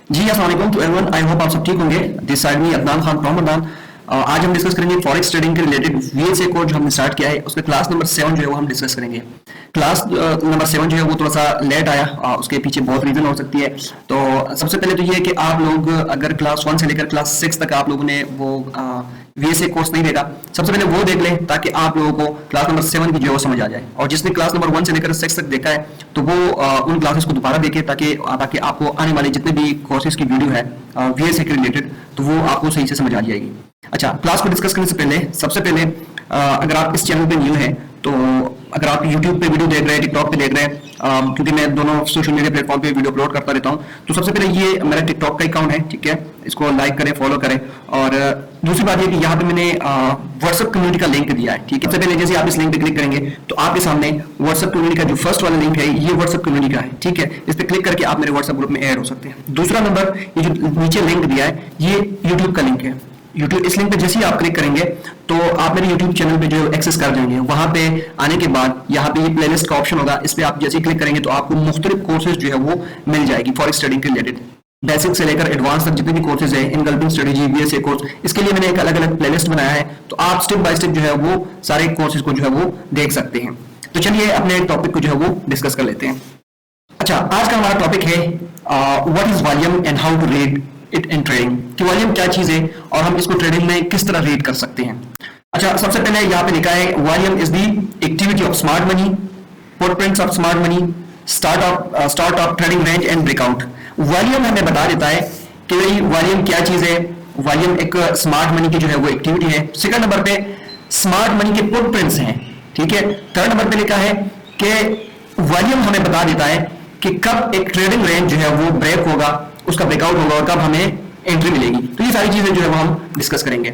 जी अस्सलाम वालेकुम to everyone. I hope आप सब ठीक होंगे। दिस साइड में अदनान खान फ्रॉम अदनान। आज हम डिस्कस करेंगे फॉरेक्स ट्रेडिंग के रिलेटेड वीएसए कोर्स जो हमने स्टार्ट किया है, उसके क्लास नंबर 7 जो है वो हम डिस्कस करेंगे। क्लास नंबर 7 जो है वो थोड़ा सा लेट आया, उसके पीछे बहुत रीजन हो सकती है। तो सबसे पहले तो ये है कि आप लोग अगर क्लास 1 से लेकर क्लास 6 तक आप लोगों ने वो वीएसए कोर्स नहीं देखा, सबसे पहले वो देख लें ताकि आप लोगों को क्लास नंबर 7 की जो है वो समझ आ जाए। और जिसने क्लास नंबर 1 से लेकर 6 तक देखा है तो वो उन क्लासेस को दोबारा देखे ताकि आपको आने वाले जितने भी कोर्सेज की वीडियो है वीएसए के रिलेटेड तो वो आपको सही से समझ आ जाएगी। अच्छा, क्लास को डिस्कस करने से पहले सबसे पहले अगर आप इस चैनल पे न्यू हैं तो अगर आप YouTube पे वीडियो देख रहे हैं, टिकटॉक पे देख रहे हैं, क्योंकि मैं दोनों सोशल मीडिया प्लेटफॉर्म पे वीडियो अपलोड करता रहता हूं, तो सबसे पहले ये मेरा टिकटॉक का अकाउंट है, ठीक है, इसको लाइक करें, फॉलो करें। और दूसरी बात ये कि यहाँ पे मैंने व्हाट्सएप कम्युनिटी का लिंक दिया है, ठीक है। सबसे पहले जैसे आप इस लिंक पे क्लिक करेंगे तो आपके सामने व्हाट्सएप कम्युनिटी का जो फर्स्ट वाला लिंक है ये व्हाट्सएप कम्युनिटी का है, ठीक है। इस पे क्लिक करके आप मेरे व्हाट्सएप ग्रुप में ऐड हो सकते हैं। दूसरा नंबर, ये जो नीचे लिंक दिया है ये यूट्यूब का लिंक है। यूट्यूब इस लिंक पे जैसे ही आप क्लिक करेंगे तो आप मेरे यूट्यूब चैनल पे जो एक्सेस कर जाएंगे। वहां पे आने के बाद यहाँ पे ये प्लेलिस्ट का ऑप्शन होगा, इस पे आप जैसे ही क्लिक करेंगे तो आपको मुख्तलिफ कोर्सेज जो है वो मिल जाएगी फॉरेक्स ट्रेडिंग के रिलेटेड, बेसिक से लेकर एडवांस तक जितने भी कोर्सेज है, इनकल्पिंग स्ट्रेटेजी, वीएसए कोर्स, इसके लिए मैंने एक अलग अलग प्लेलिस्ट बनाया है। तो आप स्टेप बाय स्टेप जो है वो सारे कोर्सेज को जो है वो देख सकते हैं। तो चलिए अपने टॉपिक को जो है वो डिस्कस कर लेते हैं। अच्छा, आज का हमारा टॉपिक है what is volume and how to read it in trading, कि वॉल्यूम क्या चीज है और हम इसको ट्रेडिंग में किस तरह रीड कर सकते हैं। अच्छा, सबसे पहले यहाँ पे लिखा है volume is the activity of smart money, footprints of smart money, start of trading range and breakout. Volume हमें बता देता है कि भाई वॉल्यूम क्या चीज है। वॉल्यूम एक स्मार्ट मनी की जो है वो एक्टिविटी है। सेकंड नंबर पे स्मार्ट मनी के फुटप्रिंट्स हैं, ठीक है। थर्ड नंबर पे लिखा है कि वॉल्यूम हमें बता देता है कि कब एक ट्रेडिंग रेंज जो है वो ब्रेक होगा, उसका ब्रेकआउट होगा और कब हमें एंट्री मिलेगी। तो ये सारी चीजें जो है वो हम डिस्कस करेंगे।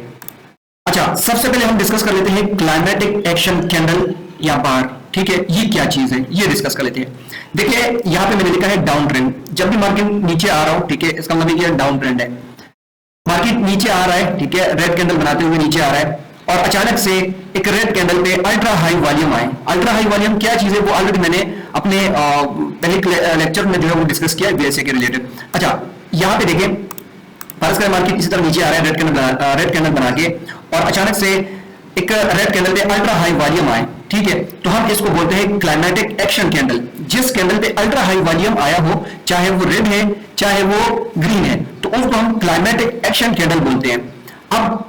अच्छा, सबसे पहले हम डिस्कस कर लेते हैं क्लाइमेटिक एक्शन कैंडल या बार, ठीक है, ये क्या चीज है ये डिस्कस कर लेते हैं। देखिए यहां पे मैंने लिखा है डाउन ट्रेंड। जब भी मार्केट नीचे आ रहा हो, ठीक है, इसका मतलब ये डाउन ट्रेंड है। मार्केट नीचे आ रहा है, ठीक है, रेड कैंडल बनाते हुए नीचे आ रहा है और अचानक से एक रेड कैंडल पे अल्ट्रा हाई वॉल्यूम आए। अल्ट्रा हाई वॉल्यूम क्या चीज है वो ऑलरेडी मैंने अपने पहले लेक्चर में जो है वो डिस्कस किया है वीएसए के रिलेटेड। अच्छा, यहाँ पे देखिए फर्ज करें मार्केट इसी तरह नीचे आ रहा है रेड कैंडल बना के और अचानक से एक रेड कैंडल पे अल्ट्रा हाई वॉल्यूम आए, ठीक है, तो हम इसको बोलते हैं क्लाइमेटिक एक्शन कैंडल। जिस कैंडल पे अल्ट्रा हाई वॉल्यूम आया हो, चाहे वो रेड है चाहे वो ग्रीन है, तो उसको हम क्लाइमेटिक एक्शन कैंडल बोलते हैं। अब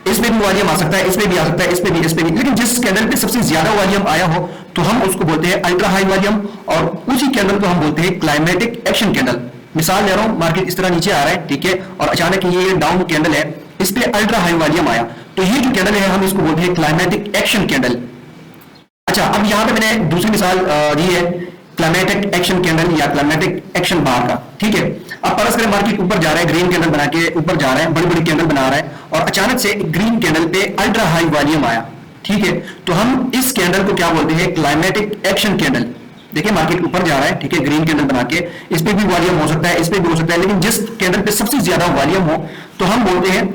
इसमें भी वॉल्यूम आ सकता है, इसमें भी आ सकता है, इसमें भी, लेकिन जिस कैंडल पे सबसे ज्यादा वॉल्यूम आया हो तो हम उसको बोलते हैं अल्ट्रा हाई वॉल्यूम और उसी कैंडल को हम बोलते हैं क्लाइमेटिक एक्शन कैंडल। मिसाल ले रहा हूं, मार्केट इस तरह नीचे आ रहा है, ठीक है, और अचानक ये डाउन कैंडल है, इस पे अल्ट्रा हाई वॉल्यूम आया, तो ये जो कैंडल है हम इसको बोलते हैं क्लाइमेटिक एक्शन कैंडल। अच्छा, अब यहां पे मैंने दूसरी मिसाल दी है क्लाइमेटिक एक्शन कैंडल या क्लाइमेटिक एक्शन बार का, ठीक है। अब फर्ज करें मार्केट ऊपर जा रहा है, ग्रीन कैंडल बना के ऊपर जा रहा है, बड़ी बड़ी कैंडल बना रहा है और अचानक से ग्रीन कैंडल पे अल्ट्रा हाई वॉल्यूम आया, ठीक है, तो हम इस कैंडल को क्या बोलते हैं क्लाइमेटिक एक्शन कैंडल। देखिए मार्केट ऊपर जा रहा है, ठीक है, ग्रीन कैंडल बना के, इस पे भी वॉल्यूम हो सकता है, इस पे भी हो सकता है, लेकिन जिस कैंडल पे सबसे ज्यादा वॉल्यूम हो तो हम बोलते हैं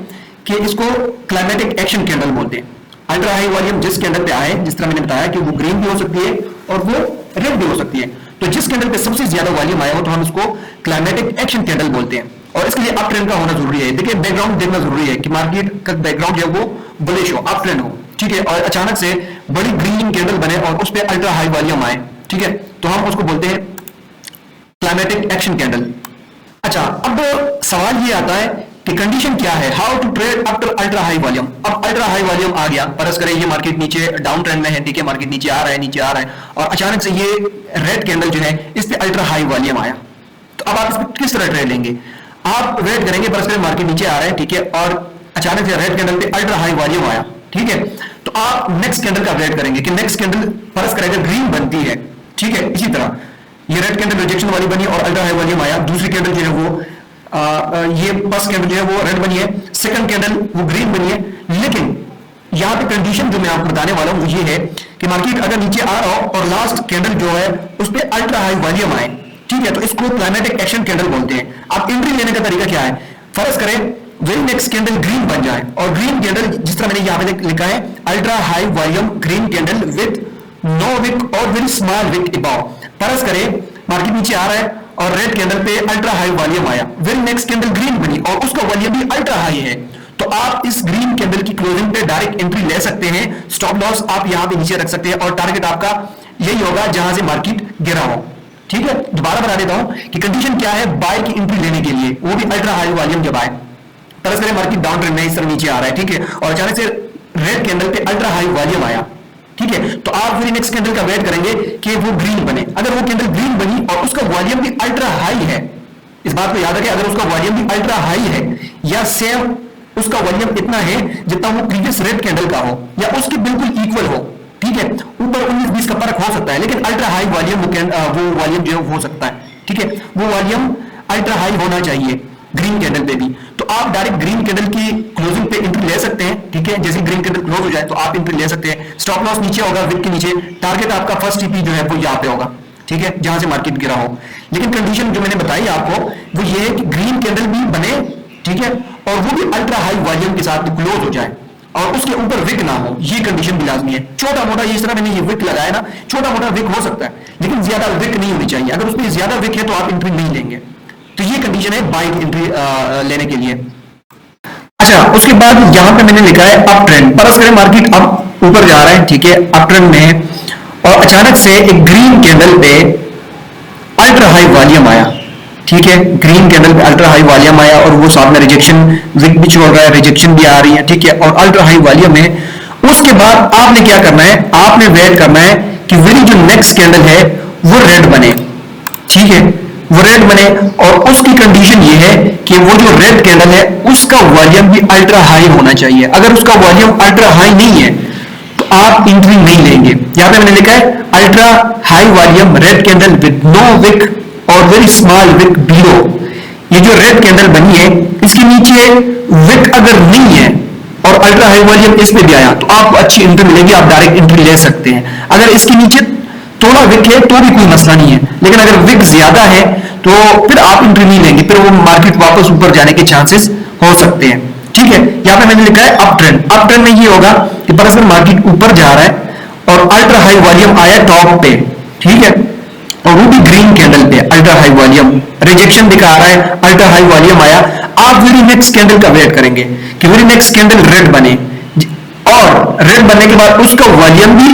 कि इसको क्लाइमेटिक एक्शन कैंडल बोलते हैं। अल्ट्रा हाई वॉल्यूम जिस कैंडल पे आए, जिस तरह मैंने बताया कि वो ग्रीन भी हो सकती है और वो रेड भी हो सकती है, तो जिस कैंडल पे सबसे ज्यादा वॉल्यूम आया हो तो हम इसको क्लाइमेटिक एक्शन कैंडल बोलते हैं। और इसके लिए अप ट्रेंड का होना जरूरी है। देखिए बैकग्राउंड देखना जरूरी है कि मार्केट का बैकग्राउंड जो है वो बुलिश हो, अप ट्रेंड हो, ठीक है, और अचानक से बड़ी ग्रीन कैंडल बने और उस पर अल्ट्रा हाई वॉल्यूम आए, ठीक है, तो हम उसको बोलते हैं क्लाइमेटिक एक्शन कैंडल। अच्छा, अब सवाल ये आता है कि कंडीशन क्या है, how to trade after ultra high volume. अब अल्ट्रा हाई वॉल्यूम आ गया, फर्ज करें ये मार्केट नीचे डाउन ट्रेंड में है, ठीक है, मार्केट नीचे आ रहा है और अचानक से ये रेड कैंडल जो है इस पे अल्ट्रा हाई वॉल्यूम आया, तो अब आप इसको किस तरह ट्रेड लेंगे। आप वेट करेंगे, फर्ज करें मार्केट नीचे आ रहा है, ठीक है, और अचानक से रेड कैंडल पे अल्ट्रा हाई वॉल्यूम आया, ठीक है, तो आप नेक्स्ट कैंडल का वेट करेंगे कि नेक्स्ट कैंडल फर्ज करें ग्रीन बनती है, ठीक है, इसी तरह ये रेड कैंडल रिजेक्शन वाली बनी और अल्ट्रा हाई वॉल्यूम आया, दूसरी कैंडल जो है वो ये फर्स्ट कैंडल जो है वो रेड बनी है, सेकंड कैंडल वो ग्रीन बनी है, लेकिन यहां पे कंडीशन जो मैं आपको बताने वाला हूं वो ये है कि मार्केट अगर नीचे आ रहा हो और लास्ट कैंडल जो है उस पर अल्ट्रा हाई वॉल्यूम आए, ठीक है, तो इसको क्लाइमेटिक एक्शन कैंडल बोलते हैं। अब एंट्री लेने का तरीका क्या है, फर्ज करें वेरी नेक्स्ट कैंडल ग्रीन बन जाए और ग्रीन कैंडल जिस तरह मैंने यहां पे लिखा है ultra high volume green candle with no wick और वेरी स्मॉल विक अबव। फर्ज करें मार्केट नीचे आ रहा है और रेड कैंडल पे अल्ट्रा हाई वॉल्यूम आया, वेरी नेक्स्ट कैंडल ग्रीन बनी और उसका वॉल्यूम भी अल्ट्रा हाई है, तो आप इस ग्रीन कैंडल की क्लोजिंग पे डायरेक्ट एंट्री ले सकते हैं। स्टॉप लॉस आप यहां पे नीचे रख सकते हैं और टारगेट आपका यही होगा जहां से मार्केट गिरा हो। ठीक है, दोबारा बता देता हूं कि कंडीशन क्या है बाय की एंट्री लेने के लिए, वो भी अल्ट्रा हाई वॉल्यूम जब आए, तरह से मार्केट डाउन ट्रेंड में इस तरह नीचे आ रहा है। ठीक है, और अचानक से रेड कैंडल पे अल्ट्रा हाई वॉल्यूम आया। ठीक है, तो आप फिर नेक्स्ट कैंडल का वेट करेंगे कि वो ग्रीन बने। अगर वो कैंडल ग्रीन बनी और उसका वॉल्यूम भी अल्ट्रा हाई है, इस बात को याद रखें, अगर उसका वॉल्यूम भी अल्ट्रा हाई है या सेम उसका वॉल्यूम इतना है जितना वो प्रीवियस रेड कैंडल का हो या उसके बिल्कुल इक्वल हो, ठीक है, ऊपर 19-20 का फर्क हो सकता है, लेकिन अल्ट्रा हाई वॉल्यूम वो वॉल्यूम जो हो सकता है। ठीक है, वो वॉल्यूम अल्ट्रा हाई होना चाहिए ग्रीन कैंडल पे भी, तो आप डायरेक्ट ग्रीन कैंडल की क्लोजिंग पे एंट्री ले सकते हैं। ठीक है, जैसे ग्रीन कैंडल क्लोज हो जाए तो आप एंट्री ले सकते हैं। स्टॉप लॉस नीचे होगा विक के नीचे, टारगेट आपका फर्स्ट टीपी जो है वो यहाँ पे होगा। ठीक है, जहां से मार्केट गिरा हो, लेकिन कंडीशन जो मैंने बताई आपको वो ये है कि ग्रीन कैंडल भी बने, ठीक है, और वो भी अल्ट्रा हाई वॉल्यूम के साथ क्लोज हो जाए और उसके ऊपर विक ना हो, ये कंडीशन भी लाजमी है। छोटा मोटा इस तरह मैंने ये विक लगाया ना, छोटा मोटा विक हो सकता है, लेकिन ज्यादा विक नहीं होनी चाहिए। अगर उसमें ज्यादा विक है तो आप एंट्री नहीं लेंगे, तो ये कंडीशन है बाय एंट्री लेने के लिए। अच्छा, उसके बाद यहां पे मैंने लिखा है अप ट्रेंड, परस करें मार्केट अब ऊपर जा रहा है, ठीक है, अप ट्रेंड में, और अचानक से एक ग्रीन कैंडल पे अल्ट्रा हाई वॉल्यूम आया। ठीक है, ग्रीन कैंडल पे अल्ट्रा हाई वॉल्यूम आया और वो साथ में रिजेक्शन विक भी छोड़ रहा है, रिजेक्शन भी आ रही है। ठीक है, और अल्ट्रा हाई वॉल्यूम है। उसके बाद आपने क्या करना है, आपने वेट करना है कि मेरी जो नेक्स्ट कैंडल है वो रेड बने। ठीक है, वो रेड बने और उसकी कंडीशन ये है कि वो जो रेड कैंडल है उसका वॉल्यूम भी अल्ट्रा हाई होना चाहिए। अगर उसका वॉल्यूम अल्ट्रा हाई नहीं है तो आप एंट्री नहीं लेंगे। यहां पे मैंने लिखा है ultra high volume red candle with no wick और वेरी स्मॉल विक बिलो। ये जो रेड कैंडल बनी है इसके नीचे विक अगर नहीं है और अल्ट्रा हाई वॉल्यूम इस पे भी आया तो आपको अच्छी एंट्री मिलेगी, आप डायरेक्ट एंट्री ले सकते हैं। अगर इसके नीचे थोड़ा विक है तो भी कोई मसला नहीं है, लेकिन अगर विक ज्यादा है तो फिर आप एंट्री नहीं लेंगे, फिर वो मार्केट वापस ऊपर जाने के चांसेस हो सकते हैं। ठीक है, यहां पे मैंने लिखा है अप ट्रेंड। अप ट्रेंड में ये होगा कि परस्पर मार्केट ऊपर जा रहा है और अल्ट्रा हाई वॉल्यूम आया टॉप पे, ठीक है, और वो भी ग्रीन कैंडल पे अल्ट्रा हाई वॉल्यूम, रिजेक्शन दिखा रहा है, अल्ट्रा हाई वॉल्यूम आया। आप वेरी नेक्स्ट कैंडल का वेट करेंगे कि वेरी नेक्स्ट कैंडल रेड बने और रेड बनने के बाद उसका वॉल्यूम भी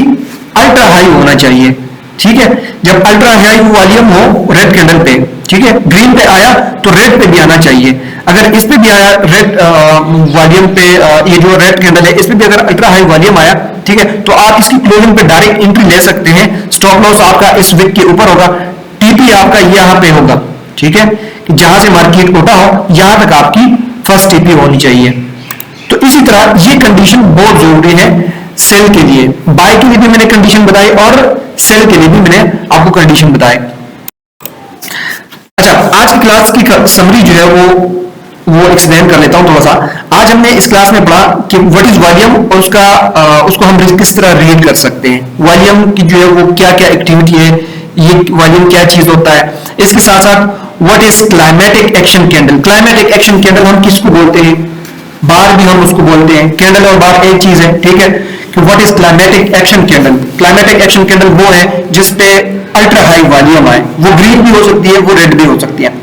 अल्ट्रा हाई होना चाहिए। ठीक है, जब अल्ट्रा हाई वॉल्यूम हो रेड कैंडल पे, ठीक है, ग्रीन पे आया तो रेड पे भी आना चाहिए। अगर इस पे भी आया रेड वॉल्यूम पे, ये जो रेड कैंडल है इस पे भी अगर अल्ट्रा हाई वॉल्यूम आया, ठीक है, तो आप इसकी क्लोजिंग पे डायरेक्ट एंट्री ले सकते हैं। स्टॉप लॉस आपका इस विक के ऊपर होगा, टीपी आपका यहां पे होगा। ठीक है, कि जहां से मार्केट उठा हो यहां तक आपकी फर्स्ट टीपी होनी चाहिए। तो इसी तरह ये कंडीशन बहुत जरूरी है सेल के लिए। बाय के लिए भी मैंने कंडीशन बताई और सेल के लिए भी मैंने आपको कंडीशन बताई। अच्छा, आज की क्लास की समरी जो है वो एक्सप्लेन कर लेता हूं थोड़ा सा। आज हमने इस क्लास में पढ़ा कि व्हाट इज वॉल्यूम और उसको हम किस तरह रीड कर सकते हैं। वॉल्यूम की जो है वो क्या क्या एक्टिविटी है, ये वॉल्यूम क्या चीज होता है। इसके साथ साथ what is climatic action candle. Climatic action candle हम किसको बोलते हैं, बार भी हम उसको बोलते हैं। कैंडल और बार एक चीज है, ठीक है, कि what is climatic action candle. Climatic action candle वो है जिसपे अल्ट्रा हाई वॉल्यूम आए, वो ग्रीन भी हो सकती है, वो रेड भी हो सकती है।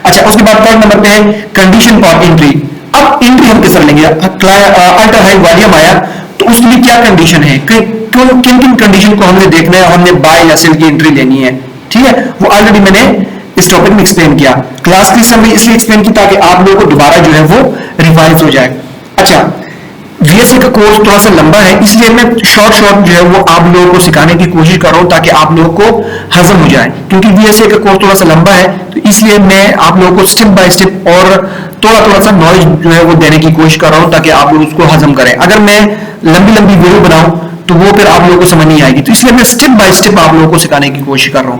अच्छा, उसके बाद थर्ड नंबर पे है कंडीशन फॉर एंट्री। अब एंट्री हम किस तरह लेंगे, अल्ट्रा हाई वॉल्यूम आया तो उसके लिए क्या कंडीशन है, किन किन कंडीशन को हमने देखना है, हमने बाय या सेल की एंट्री लेनी है। ठीक है, वो ऑलरेडी मैंने इस टॉपिक में एक्सप्लेन किया। क्लास की समरी इसलिए एक्सप्लेन की ताकि आप लोगों को दोबारा जो है वो रिवाइज हो जाए। अच्छा, वीएसए का कोर्स थोड़ा सा लंबा है, इसलिए मैं शॉर्ट जो है वो आप लोगों को सिखाने की कोशिश कर रहा हूं ताकि आप लोगों को हजम हो जाए। क्योंकि वीएसए का कोर्स थोड़ा सा लंबा है तो इसलिए मैं आप लोगों को स्टेप बाय स्टेप और थोड़ा सा नॉलेज जो है वो देने की कोशिश कर रहा हूं ताकि आप लोग उसको हजम करें। अगर मैं लंबी वीडियो बनाऊं तो वो फिर आप लोगों को समझ नहीं आएगी, तो इसलिए मैं स्टेप बाय स्टेप आप लोगों को सिखाने की कोशिश कर रहा हूं।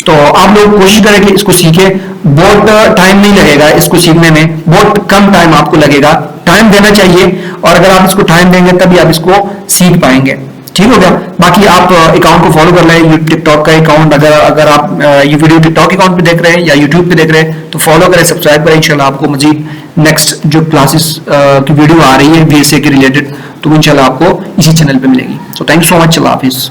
तो आप लोग कोशिश करें कि इसको सीखें। बहुत टाइम नहीं लगेगा इसको सीखने में, बहुत कम टाइम आपको लगेगा। टाइम देना चाहिए और अगर आप इसको टाइम देंगे तभी आप इसको सीख पाएंगे। ठीक हो गया। बाकी आप अकाउंट को फॉलो कर लें, टिकटॉक का अकाउंट, अगर आप ये वीडियो टिकटॉक अकाउंट पे देख रहे हैं या यूट्यूब पे देख रहे हैं तो फॉलो करें, सब्सक्राइब करें। इंशाल्लाह आपको मजीद नेक्स्ट जो क्लासेस की वीडियो आ रही है वीएसए के रिलेटेड तो इंशाल्लाह आपको इसी चैनल पे मिलेगी। तो thank you so much, Allah Hafiz.